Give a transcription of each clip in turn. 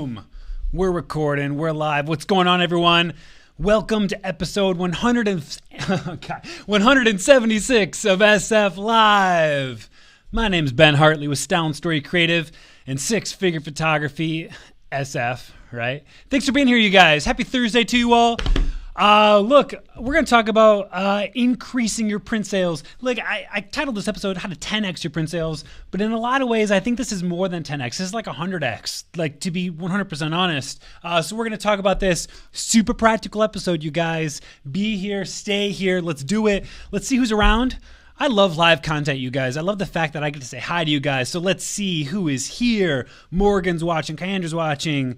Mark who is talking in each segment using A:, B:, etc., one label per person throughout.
A: Boom. We're recording. We're live. What's going on, everyone? Welcome to episode 176 of SF Live. My name's Ben Hartley with Sound Story Creative and Six Figure Photography, SF, right? Thanks for being here, you guys. Happy Thursday to you all. Look, we're going to talk about increasing your print sales. Like, I titled this episode, How to 10X Your Print Sales, but in a lot of ways, I think this is more than 10X. This is like 100X, like, to be 100% honest. So we're going to talk about this super practical episode, you guys. Be here, stay here, let's do it. Let's see who's around. I love live content, you guys. I love the fact that I get to say hi to you guys. So let's see who is here. Morgan's watching, Kyandra's watching.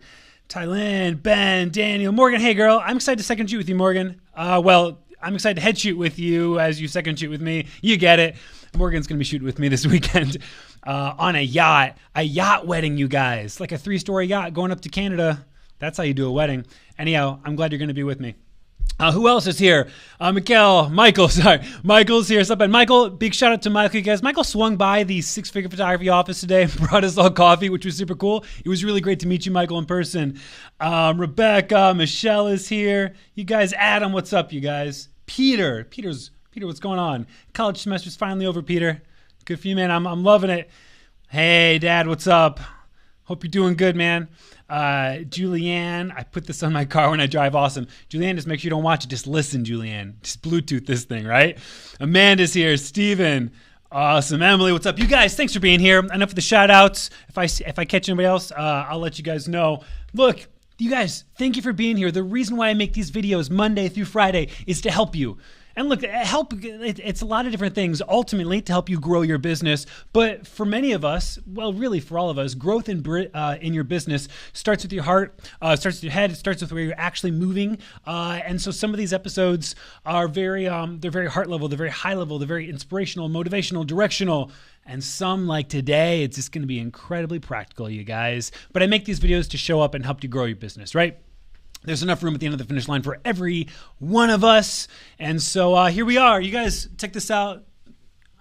A: Tylen, Ben, Daniel, Morgan. Hey, girl. I'm excited to second shoot with you, Morgan. Well, I'm excited to head shoot with you as you second shoot with me. You get it. Morgan's going to be shooting with me this weekend on a yacht wedding, you guys. Like a 3-story yacht going up to Canada. That's how you do a wedding. Anyhow, I'm glad you're going to be with me. Who else is here? Michael's here. What's up, Ben? Michael, big shout out to Michael, you guys. Michael swung by the Six Figure Photography office today, brought us all coffee, which was super cool. It was really great to meet you, Michael, in person. Rebecca, Michelle is here. You guys, Adam, what's up, you guys? Peter, what's going on? College semester's finally over, Peter. Good for you, man. I'm loving it. Hey, Dad, what's up? Hope you're doing good, man. Julianne, I put this on my car when I drive. Awesome. Julianne, just make sure you don't watch it. Just listen, Julianne. Just Bluetooth this thing, right? Amanda's here. Steven. Awesome. Emily, what's up? You guys, thanks for being here. Enough of the shout outs. If I catch anybody else, I'll let you guys know. Look, you guys, thank you for being here. The reason why I make these videos Monday through Friday is to help you. And look, it's a lot of different things, ultimately, to help you grow your business. But for many of us, well, really for all of us, growth in your business starts with your heart, starts with your head, it starts with where you're actually moving. And so some of these episodes are they're very heart level, they're very high level, they're very inspirational, motivational, directional. And some, like today, it's just going to be incredibly practical, you guys. But I make these videos to show up and help you grow your business, right? There's enough room at the end of the finish line for every one of us. And so here we are. You guys, check this out.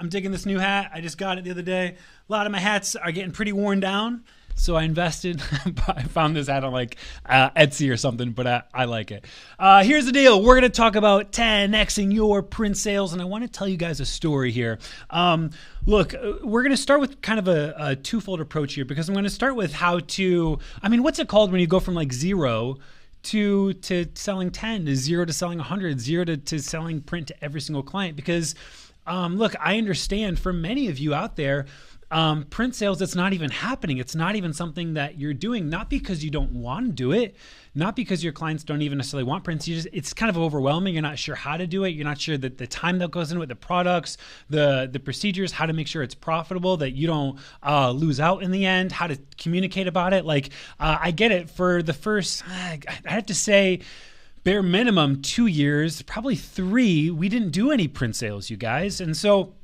A: I'm digging this new hat. I just got it the other day. A lot of my hats are getting pretty worn down. So I invested. I found this hat on like Etsy or something, but I like it. Here's the deal. We're going to talk about 10Xing your print sales. And I want to tell you guys a story here. Look, we're going to start with kind of a twofold approach here, because I'm going to start with how to, what's it called when you go from like zero to selling 10, to 0 to selling 100, 0 to selling print to every single client. Because look, I understand for many of you out there, print sales, it's not even happening. It's not even something that you're doing, not because you don't want to do it, not because your clients don't even necessarily want prints. It's kind of overwhelming. You're not sure how to do it. You're not sure that the time that goes into it, the products, the procedures, how to make sure it's profitable, that you don't lose out in the end, how to communicate about it. Like, I get it. For the first, I have to say, bare minimum 2 years, probably 3, we didn't do any print sales, you guys. And so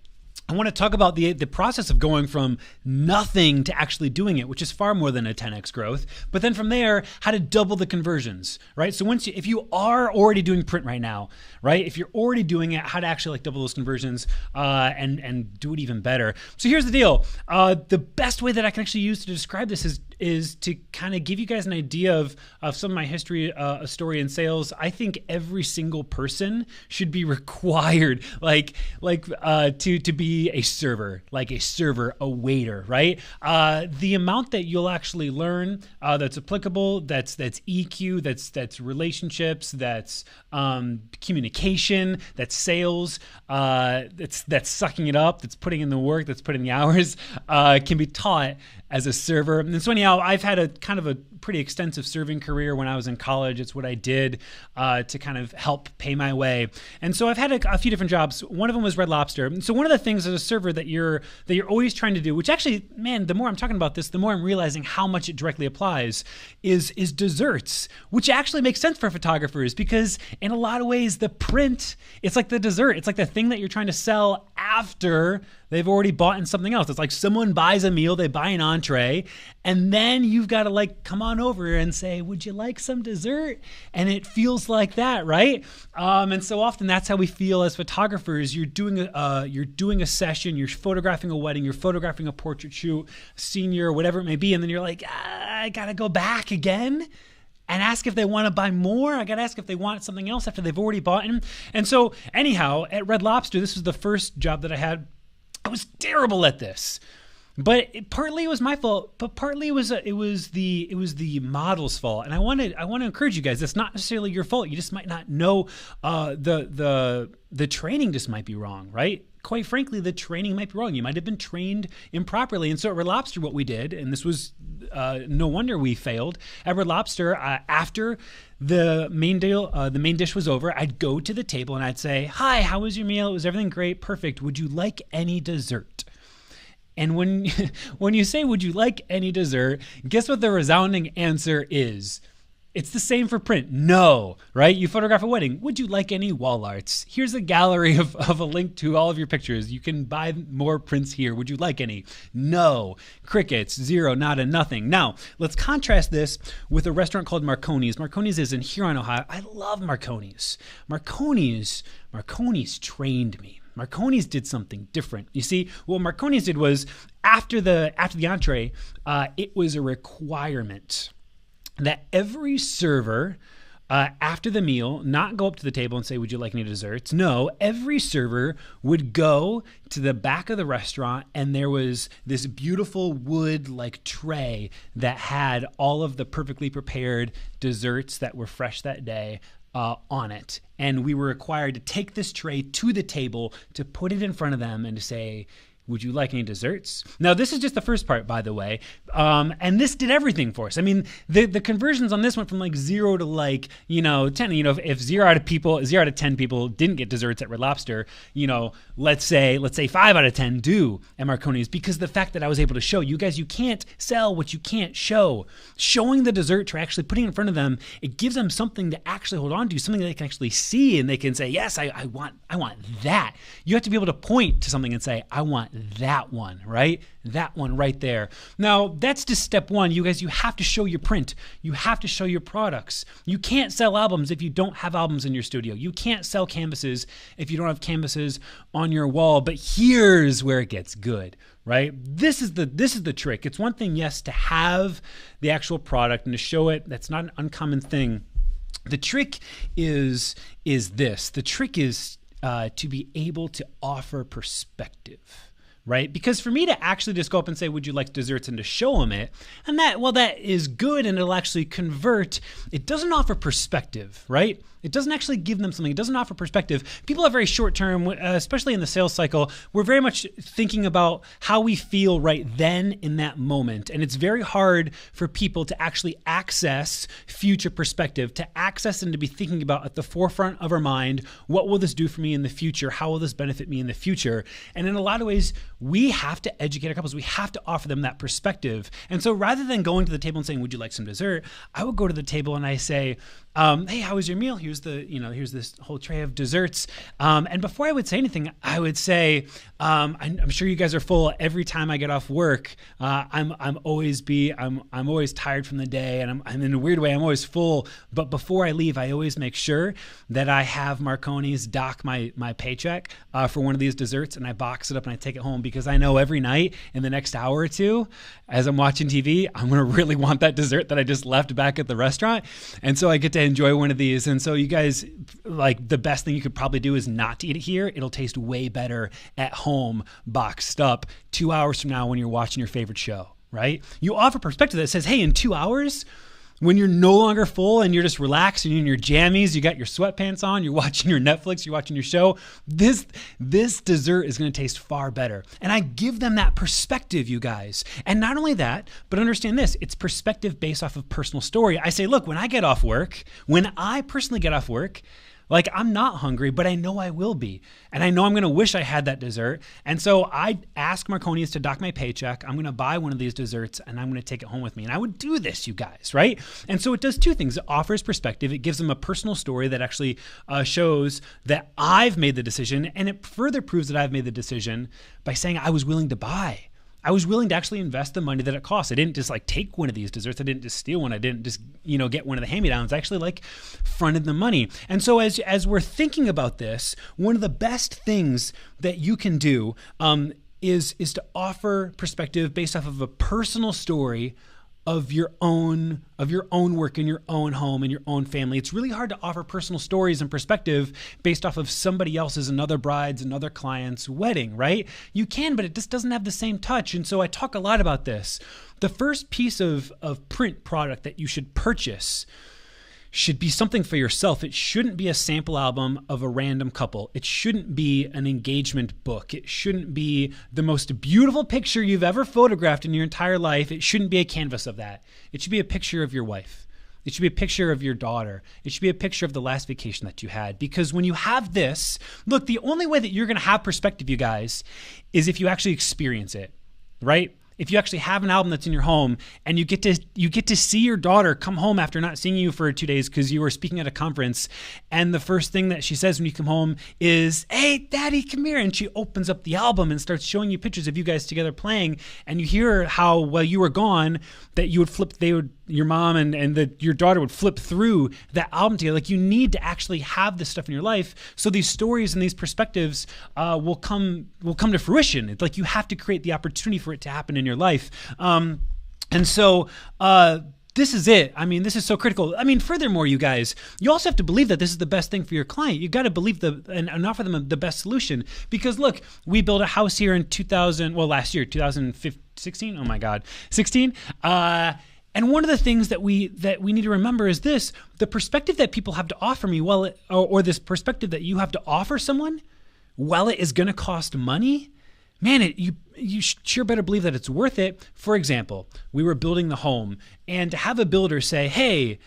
A: I want to talk about the process of going from nothing to actually doing it, which is far more than a 10X growth. But then from there, how to double the conversions, right? So if you are already doing print right now, right? If you're already doing it, how to actually like double those conversions and do it even better. So here's the deal. The best way that I can actually use to describe this is to kind of give you guys an idea of some of my history, story in sales. I think every single person should be required, to be a server, a waiter, right? The amount that you'll actually learn that's applicable, that's EQ, that's relationships, that's communication, that's sales, that's sucking it up, that's putting in the work, that's putting in the hours, can be taught as a server. And so anyhow, I've had a kind of a pretty extensive serving career when I was in college. It's what I did to kind of help pay my way. And so I've had a few different jobs. One of them was Red Lobster. And so one of the things as a server that you're always trying to do, which actually, man, the more I'm talking about this, the more I'm realizing how much it directly applies, is desserts, which actually makes sense for photographers, because in a lot of ways, the print, it's like the dessert. It's like the thing that you're trying to sell after They've already bought in something else. It's like someone buys a meal, they buy an entree, and then you've got to like come on over and say, would you like some dessert? And it feels like that, right? And so often that's how we feel as photographers. You're doing a session, you're photographing a wedding, you're photographing a portrait shoot, senior, whatever it may be, and then you're like, I gotta go back again and ask if they want to buy more. I got to ask if they want something else after they've already bought in. And so anyhow, at Red Lobster, this was the first job that I had. I was terrible at this, but partly it was my fault, but partly it was the model's fault. And I want to encourage you guys. It's not necessarily your fault. You just might not know the training just might be wrong, right? Quite frankly, the training might be wrong. You might have been trained improperly. And so at Red Lobster, what we did, and this was no wonder we failed, at Red Lobster, after the main dish was over, I'd go to the table and I'd say, hi, how was your meal? Was everything great? Perfect. Would you like any dessert? And when you say, would you like any dessert, guess what the resounding answer is? It's the same for print. No, right? You photograph a wedding. Would you like any wall arts? Here's a gallery of a link to all of your pictures. You can buy more prints here. Would you like any? No. Crickets, zero, nada, nothing. Now, let's contrast this with a restaurant called Marconi's. Marconi's is in Huron, Ohio. I love Marconi's. Marconi's trained me. Marconi's did something different. You see, what Marconi's did was after the entree, it was a requirement that every server after the meal not go up to the table and say, would you like any desserts? No, every server would go to the back of the restaurant, and there was this beautiful wood like tray that had all of the perfectly prepared desserts that were fresh that day on it. And we were required to take this tray to the table, to put it in front of them and to say, would you like any desserts? Now, this is just the first part, by the way. And this did everything for us. I mean, the conversions on this went from like 0 to like, 10. If 0 out of 10 people didn't get desserts at Red Lobster, let's say 5 out of 10 do at Marconi's, because the fact that I was able to show you guys, you can't sell what you can't show. Showing the dessert tray, actually putting it in front of them, it gives them something to actually hold on to, something that they can actually see, and they can say, yes, I want that. You have to be able to point to something and say, I want that one, right? That one right there. Now, that's just step one. You guys, you have to show your print. You have to show your products. You can't sell albums if you don't have albums in your studio. You can't sell canvases if you don't have canvases on your wall. But here's where it gets good, right? This is the trick. It's one thing, yes, to have the actual product and to show it. That's not an uncommon thing. The trick is this. The trick is to be able to offer perspective. Right? Because for me to actually just go up and say, would you like desserts, and to show them it, and that is good and it'll actually convert, it doesn't offer perspective, right? It doesn't actually give them something. It doesn't offer perspective. People are very short term, especially in the sales cycle. We're very much thinking about how we feel right then in that moment. And it's very hard for people to actually access future perspective, to access and to be thinking about at the forefront of our mind, what will this do for me in the future? How will this benefit me in the future? And in a lot of ways, we have to educate our couples. We have to offer them that perspective. And so rather than going to the table and saying, would you like some dessert? I would go to the table and I say, hey, how was your meal? Here's this whole tray of desserts. And before I would say anything, I would say, I'm sure you guys are full. Every time I get off work, I'm always tired from the day, and I'm in a weird way, I'm always full. But before I leave, I always make sure that I have Marconi's dock my paycheck for one of these desserts, and I box it up and I take it home, because I know every night in the next hour or two, as I'm watching TV, I'm gonna really want that dessert that I just left back at the restaurant. And so I get to enjoy one of these. And so you guys, like, the best thing you could probably do is not to eat it here. It'll taste way better at home, boxed up, 2 hours from now when you're watching your favorite show, right? You offer perspective that says, hey, in 2 hours, when you're no longer full and you're just relaxed and you're in your jammies, you got your sweatpants on, you're watching your Netflix, you're watching your show, this dessert is going to taste far better. And I give them that perspective, you guys. And not only that, but understand this, it's perspective based off of personal story. I say, look, when I personally get off work, Like, I'm not hungry, but I know I will be. And I know I'm going to wish I had that dessert. And so I ask Marconi's to dock my paycheck. I'm going to buy one of these desserts and I'm going to take it home with me. And I would do this, you guys, right? And so it does two things. It offers perspective. It gives them a personal story that actually shows that I've made the decision. And it further proves that I've made the decision by saying I was willing to buy. I was willing to actually invest the money that it costs. I didn't just like take one of these desserts. I didn't just steal one. I didn't just, get one of the hand-me-downs. I actually like fronted the money. And so as we're thinking about this, one of the best things that you can do is to offer perspective based off of a personal story of your own work in your own home and your own family. It's really hard to offer personal stories and perspective based off of somebody else's, another bride's, another client's wedding, right? You can, but it just doesn't have the same touch. And so I talk a lot about this. The first piece of print product that you should purchase should be something for yourself. It shouldn't be a sample album of a random couple. It shouldn't be an engagement book. It shouldn't be the most beautiful picture you've ever photographed in your entire life. It shouldn't be a canvas of that. It should be a picture of your wife. It should be a picture of your daughter. It should be a picture of the last vacation that you had. Because when you have this, look, the only way that you're going to have perspective, you guys, is if you actually experience it, right? If you actually have an album that's in your home and you get to see your daughter come home after not seeing you for 2 days because you were speaking at a conference, and the first thing that she says when you come home is, "Hey, Daddy, come here," and she opens up the album and starts showing you pictures of you guys together playing, and you hear how while you were gone that you would your mom and your daughter would flip through that album together. Like, you need to actually have this stuff in your life so these stories and these perspectives will come to fruition. It's like you have to create the opportunity for it to happen in your life. And so this is it. I mean, this is so critical. I mean, furthermore, you guys, you also have to believe that this is the best thing for your client. You got to believe and offer them the best solution. Because look, we built a house here in last year, 2016. Oh my God, 16. And one of the things that we need to remember is this: the perspective that people have to offer me, or this perspective that you have to offer someone, while it is going to cost money, man, you sure better believe that it's worth it. For example, we were building the home, and to have a builder say, "Hey,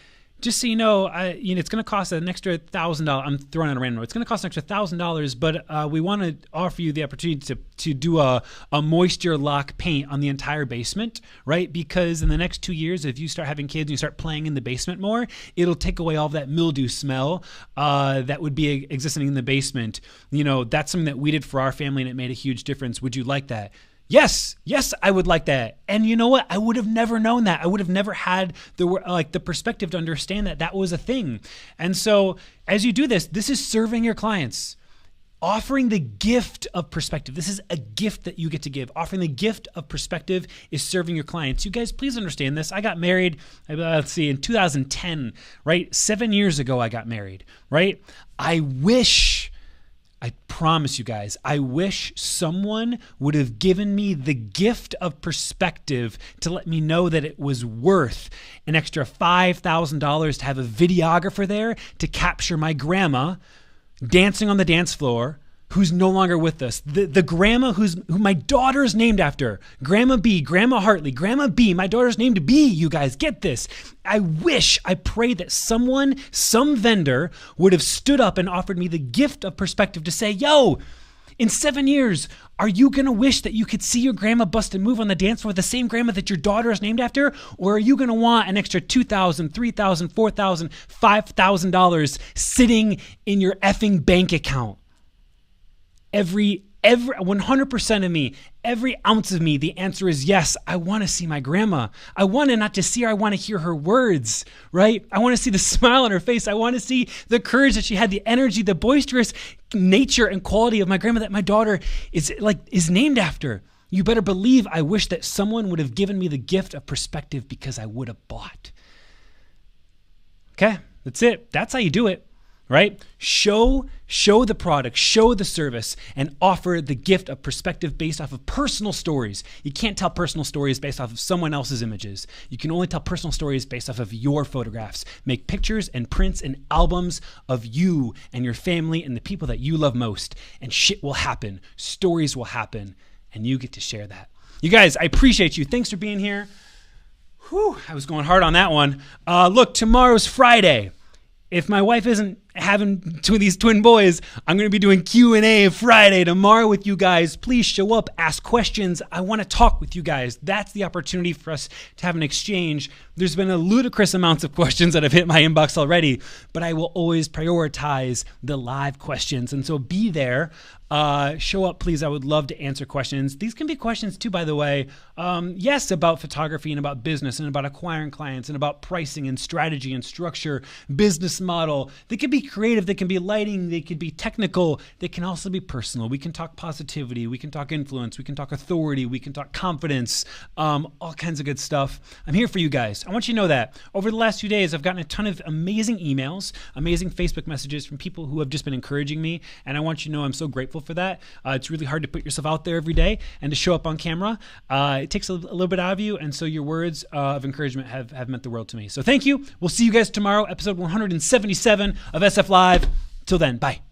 A: just so you know, it's going to cost an extra $1,000. I'm throwing out a random number. It's going to cost an extra $1,000, but we want to offer you the opportunity to do a moisture lock paint on the entire basement, right? Because in the next 2 years, if you start having kids and you start playing in the basement more, it'll take away all of that mildew smell that would be existing in the basement. That's something that we did for our family, and it made a huge difference. Would you like that?" Yes, I would like that. And you know what? I would have never known that. I would have never had the perspective to understand that was a thing. And so as you do this is serving your clients. Offering the gift of perspective. This is a gift that you get to give. Offering the gift of perspective is serving your clients. You guys, please understand this. I got married, in 2010, right? 7 years ago, I got married, right? I promise you guys, I wish someone would have given me the gift of perspective to let me know that it was worth an extra $5,000 to have a videographer there to capture my grandma dancing on the dance floor, who's no longer with us. The grandma who my daughter is named after. Grandma B, Grandma Hartley, Grandma B. My daughter's named B, you guys. Get this. I pray that some vendor would have stood up and offered me the gift of perspective to say, "Yo, in 7 years, are you going to wish that you could see your grandma bust a move on the dance floor with the same grandma that your daughter is named after? Or are you going to want an extra $2,000, $3,000, $4,000, $5,000 sitting in your effing bank account?" Every 100% of me, every ounce of me, the answer is yes. I want to see my grandma. I want to not just see her, I want to hear her words, right? I want to see the smile on her face. I want to see the courage that she had, the energy, the boisterous nature and quality of my grandma that my daughter is named after. You better believe I wish that someone would have given me the gift of perspective, because I would have bought. Okay, that's it. That's how you do it. Right? Show the product, show the service, and offer the gift of perspective based off of personal stories. You can't tell personal stories based off of someone else's images. You can only tell personal stories based off of your photographs. Make pictures and prints and albums of you and your family and the people that you love most, and shit will happen. Stories will happen, and you get to share that. You guys, I appreciate you. Thanks for being here. Whew, I was going hard on that one. Look, tomorrow's Friday. If my wife isn't having these twin boys. I'm going to be doing Q&A Friday tomorrow with you guys. Please show up, ask questions. I want to talk with you guys. That's the opportunity for us to have an exchange. There's been a ludicrous amounts of questions that have hit my inbox already, but I will always prioritize the live questions. And so be there. Show up, please. I would love to answer questions. These can be questions too, by the way. Yes, about photography and about business and about acquiring clients and about pricing and strategy and structure, business model. They can be creative. They can be lighting. They could be technical. They can also be personal. We can talk positivity. We can talk influence. We can talk authority. We can talk confidence, all kinds of good stuff. I'm here for you guys. I want you to know that. Over the last few days, I've gotten a ton of amazing emails, amazing Facebook messages from people who have just been encouraging me. And I want you to know I'm so grateful for that. It's really hard to put yourself out there every day and to show up on camera. It takes a little bit out of you, and so your words of encouragement have meant the world to me. So thank you. We'll see you guys tomorrow, episode 177 of SF Live. Till then, bye.